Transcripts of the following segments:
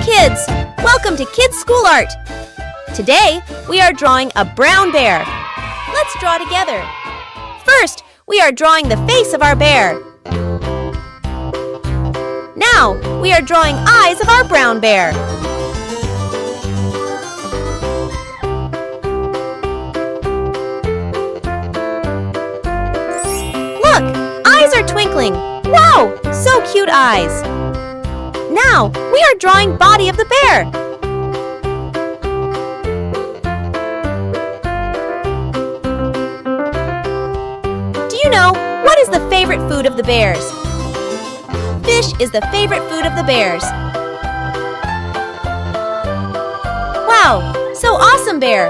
kids! Welcome to Kids School Art! Today, we are drawing a brown bear. Let's draw together. First, we are drawing the face of our bear. Now, we are drawing eyes of our brown bear. Look, eyes are twinkling. Wow, so cute eyes. Now, we are drawing body of the bear. Do you know what is the favorite food of the bears? Fish is the favorite food of the bears. Wow, so awesome, bear!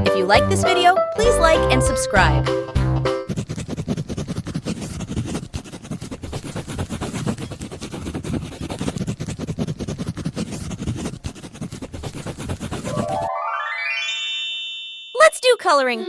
If you like this video, please like and subscribe. Let's do coloring.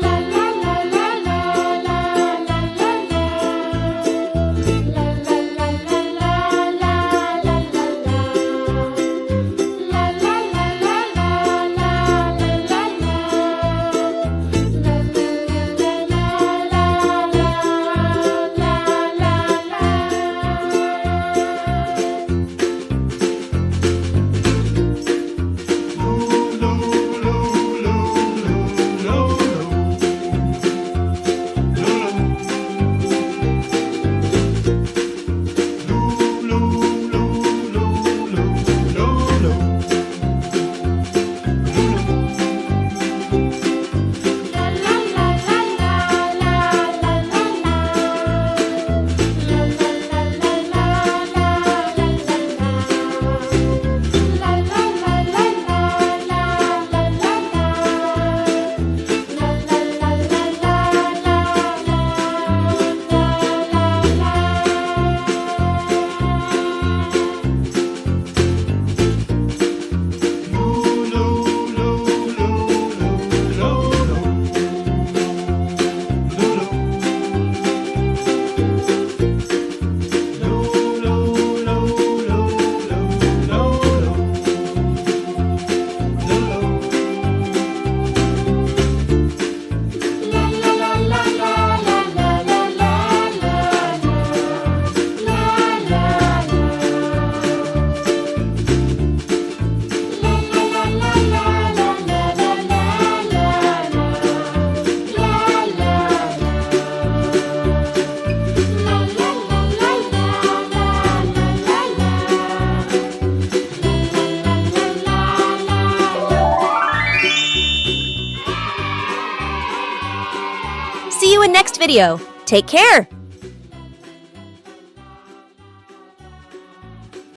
See you in next video. Take care!